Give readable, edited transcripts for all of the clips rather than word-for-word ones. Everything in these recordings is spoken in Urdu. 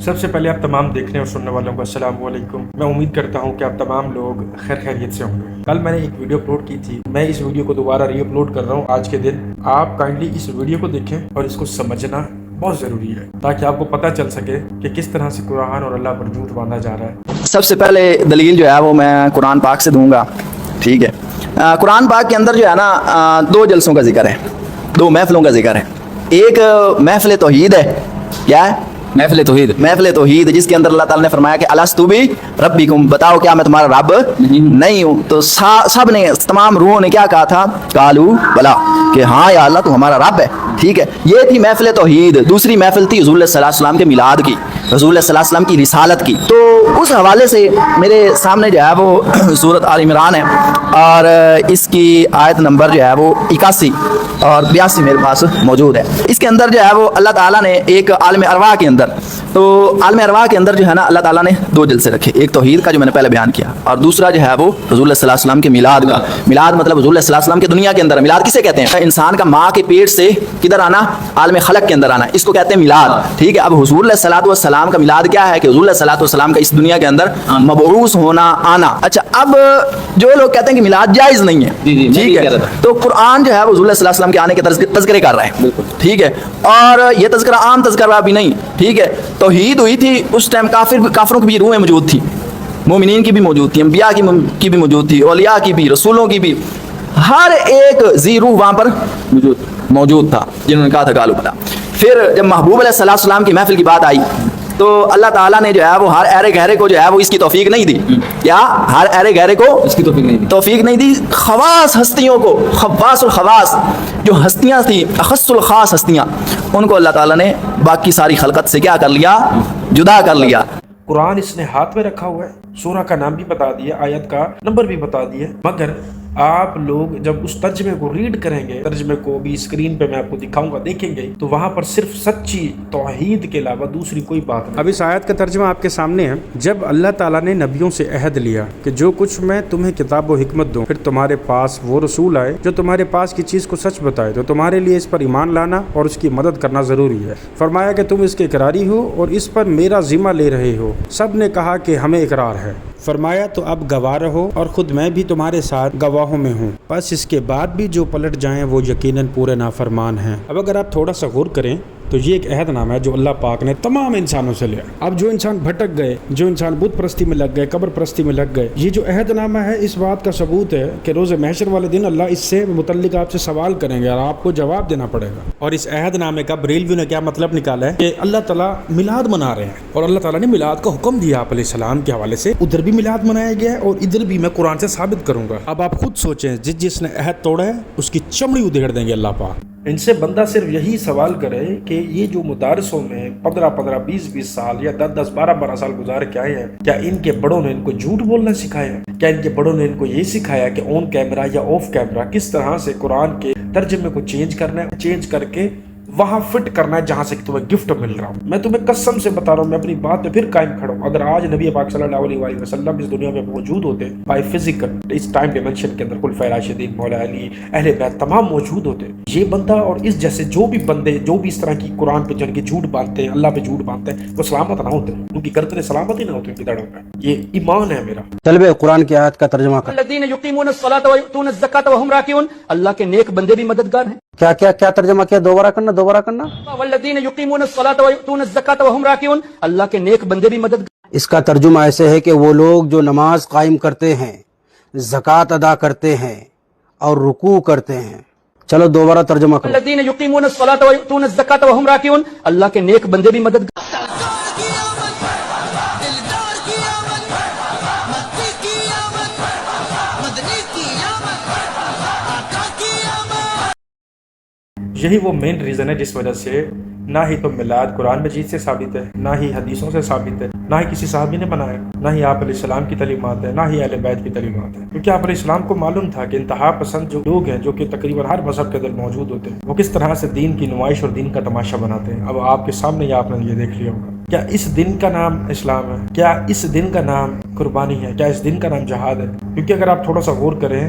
سب سے پہلے آپ تمام دیکھنے اور سننے والوں کو السلام علیکم۔ میں امید کرتا ہوں کہ آپ تمام لوگ خیر خیریت سے ہوں گے۔ کل میں نے ایک ویڈیو اپلوڈ کی تھی، میں اس ویڈیو کو دوبارہ ری اپلوڈ کر رہا ہوں آج کے دن۔ آپ کائنڈلی اس ویڈیو کو دیکھیں اور اس کو سمجھنا بہت ضروری ہے تاکہ آپ کو پتہ چل سکے کہ کس طرح سے قرآن اور اللہ پر جھوٹ باندھا جا رہا ہے۔ سب سے پہلے دلیل جو ہے وہ میں قرآن پاک سے دوں گا، ٹھیک ہے۔ قرآن پاک کے اندر جو ہے نا دو جلسوں کا ذکر ہے، دو محفلوں کا ذکر ہے۔ ایک محفل توحید ہے، کیا ہے؟ محفل توحید، جس کے اندر اللہ تعالیٰ نے فرمایا کہ الستو بربکم، بتاؤ کیا میں تمہارا رب نہیں ہوں؟ تو سب نے، تمام روحوں نے کیا کہا تھا؟ قالو بلا، کہ ہاں یا اللہ تو ہمارا رب ہے، ٹھیک ہے۔ یہ تھی محفل توحید۔ دوسری محفل تھی حضور صلی اللہ علیہ وسلم کے میلاد کی، رسول صلی اللہ علیہ وسلم کی رسالت کی۔ تو اس حوالے سے میرے سامنے جو ہے وہ سورۃ آل عمران ہے اور اس کی آیت نمبر جو ہے وہ 81 اور 82 میرے پاس موجود ہے۔ اس کے اندر جو ہے وہ اللہ تعالیٰ نے ایک عالم ارواح کے اندر، تو عالم ارواح کے اندر جو ہے نا اللہ تعالیٰ نے دو جلسے رکھے، ایک توحید کا جو میں نے پہلے بیان کیا، اور دوسرا جو ہے وہ رسول صلی اللہ علیہ وسلم کے میلاد کا۔ میلاد مطلب رسول صلی اللہ علیہ وسلم کے دنیا کے اندر، میلاد کسے کہتے ہیں؟ انسان کا ماں کے پیٹ سے کدھر آنا؟ عالم خلق کے اندر آنا، اس کو کہتے ہیں میلاد، ٹھیک ہے۔ اب حضور علیہ الصلوۃ والسلام کا میلاد کیا ہے؟ کہ حضور علیہ الصلوۃ والسلام کا اس دنیا کے اندر مبعوث ہونا، آنا۔ اچھا، اب جو لوگ کہتے ہیں کہ میلاد جائز نہیں ہے، ٹھیک ہے، تو قرآن جو ہے وہ حضور صلی اللہ علیہ وسلم کے آنے کے تذکرے کر رہا ہے، ٹھیک ہے۔ اور یہ تذکرہ عام تذکرہ بھی نہیں، ٹھیک ہے۔ توحید ہوئی تھی اس ٹائم، کافروں کی بھی روحیں موجود تھی، مومنین کی بھی موجود تھی، انبیاء کی بھی موجود تھی، اولیاء کی بھی، رسولوں کی بھی، ہر ایک ذی روح وہاں پر موجود تھا جنہوں نے کہا تھا قالوا بلا۔ پھر جب محبوب علیہ السلام کی محفل کی بات آئی تو اللہ تعالیٰ نے جو ہے وہ ہر ایرے گہرے کو جو ہے وہ اس کی توفیق نہیں دی۔ کیا؟ ہر ایرے گہرے کو اس کی توفیق نہیں دی۔ خواص ہستیوں کو، خواص الخواص جو ہستیاں تھیں، اخص الخاص ہستیاں، ان کو اللہ تعالیٰ نے باقی ساری خلقت سے کیا کر لیا؟ جدا کر لیا۔ قرآن اس نے ہاتھ میں رکھا ہوا ہے، سورہ کا نام بھی بتا دیا، آیت کا نمبر بھی بتا دیا، مگر آپ لوگ جب اس ترجمے کو ریڈ کریں گے، ترجمے کو بھی اسکرین پہ میں آپ کو دکھاؤں گا، دیکھیں گے تو وہاں پر صرف سچی توحید کے علاوہ دوسری کوئی بات نہیں۔ اب اس آیت کا ترجمہ آپ کے سامنے ہے۔ جب اللہ تعالیٰ نے نبیوں سے عہد لیا کہ جو کچھ میں تمہیں کتاب و حکمت دوں، پھر تمہارے پاس وہ رسول آئے جو تمہارے پاس کی چیز کو سچ بتائے، تو تمہارے لیے اس پر ایمان لانا اور اس کی مدد کرنا ضروری ہے۔ فرمایا کہ تم اس کے اقراری ہو اور اس پر میرا ذمہ لے رہے ہو۔ سب نے کہا کہ ہمیں اقرار ہے۔ فرمایا تو اب گواہ رہو اور خود میں بھی تمہارے ساتھ گواہوں میں ہوں، بس اس کے بعد بھی جو پلٹ جائیں وہ یقیناً پورے نافرمان ہیں۔ اب اگر آپ تھوڑا سا غور کریں تو یہ ایک عہد نامہ ہے جو اللہ پاک نے تمام انسانوں سے لیا۔ اب جو انسان بھٹک گئے، جو انسان بت پرستی میں لگ گئے، قبر پرستی میں لگ گئے، یہ جو عہد نامہ ہے اس بات کا ثبوت ہے کہ روز محشر والے دن اللہ اس سے متعلق آپ سے سوال کریں گے اور آپ کو جواب دینا پڑے گا۔ اور اس عہد نامے کا بریلوی نے کیا مطلب نکالا ہے کہ اللہ تعالیٰ میلاد منا رہے ہیں اور اللہ تعالیٰ نے میلاد کا حکم دیا آپ علیہ السلام کے حوالے سے، ادھر بھی میلاد منایا گیا ہے اور ادھر بھی میں قرآن سے ثابت کروں گا۔ اب آپ خود سوچیں، جس نے عہد توڑا ہے اس کی چمڑی ادھیڑ دیں گے اللہ پاک۔ ان سے بندہ صرف یہی سوال کرے کہ یہ جو مدارسوں میں 15 20 سال یا 10 12 سال گزار کے آئے ہیں، کیا ان کے بڑوں نے ان کو جھوٹ بولنا سکھایا ہے؟ کیا ان کے بڑوں نے ان کو یہ سکھایا کہ آن کیمرہ یا آف کیمرہ کس طرح سے قرآن کے ترجمے کو چینج کرنا ہے، چینج کر کے وہاں فٹ کرنا ہے جہاں سے تمہیں گفٹ مل رہا ہوں؟ میں تمہیں قسم سے بتا رہا ہوں، میں اپنی بات پہ پھر قائم کھڑا ہوں۔ اگر آج نبی پاک صلی اللہ علیہ وآلہ وسلم اس دنیا میں موجود ہوتے، بائی فزیکل اس ٹائم ڈیمنشن کے اندر، خلفائے راشدین، مولا علی، اہل بیت تمام موجود ہوتے، یہ بندہ اور اس جیسے جو بھی بندے جو بھی اس طرح کی قرآن پہ جن کے جھوٹ باندھتے ہیں، اللہ پہ جھوٹ باندھتے ہیں، وہ سلامت نہ ہوتے، ان کی گردنیں سلامت ہی نہ ہوتی ان کی دڑوں میں۔ یہ ایمان ہے میرا۔ طلب قرآن کی آیت کا ترجمہ کر۔ الذین یقیمون الصلاۃ ویؤتون الزکاۃ وہم راکعون، اللہ کے نیک بندے بھی مددگار ہیں۔ کیا ترجمہ کیا؟ دوبارہ کرنا۔ والذین یقیمون الصلاۃ ویؤتون الزکاۃ وہم راکعون، اللہ کے نیک بندے بھی مددگار۔ اس کا ترجمہ ایسے ہے کہ وہ لوگ جو نماز قائم کرتے ہیں، زکوٰۃ ادا کرتے ہیں اور رکوع کرتے ہیں۔ چلو دوبارہ ترجمہ کرو۔ الذین یقیمون الصلاۃ ویؤتون الزکاۃ وہم راکعون، اللہ کے نیک بندے بھی مددگار۔ یہی وہ مین ریزن ہے جس وجہ سے نہ ہی تو میلاد قرآن مجید سے ثابت ہے، نہ ہی حدیثوں سے ثابت ہے، نہ ہی کسی صحابی نے بنایا، نہ ہی آپ علیہ السلام کی تعلیمات ہے، نہ ہی اہل بیت کی تعلیمات ہے۔ کیونکہ آپ علیہ السلام کو معلوم تھا کہ انتہا پسند جو لوگ ہیں، جو کہ تقریباً ہر مذہب کے اندر موجود ہوتے ہیں، وہ کس طرح سے دین کی نمائش اور دین کا تماشا بناتے ہیں۔ اب آپ کے سامنے آپ نے یہ دیکھ لیا ہوگا۔ کیا اس دن کا نام اسلام ہے؟ کیا اس دن کا نام قربانی ہے؟ کیا اس دن کا نام جہاد ہے؟ کیونکہ اگر آپ تھوڑا سا غور کریں،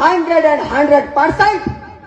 100%